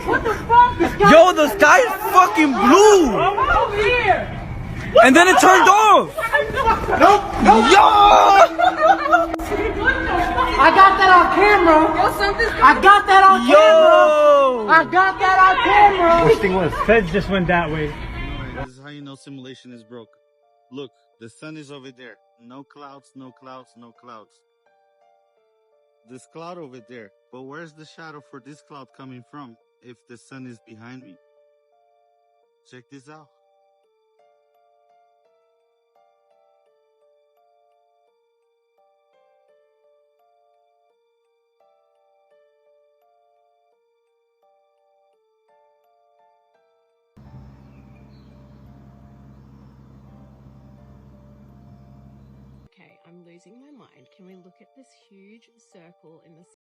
What the fuck? Yo, the sky is fucking blue. I'm over here. And then it turned off. Nope. Yo. I got that on camera. I got that on camera. Yo. I got that on camera. Worst thing was, feds just went that way. This is how you know simulation is broke. Look, the sun is over there. No clouds, no clouds, no clouds. This cloud over there. But where's the shadow for this cloud coming from if the sun is behind me? Check this out. Okay, I'm losing my mind. Can we look at this huge circle in the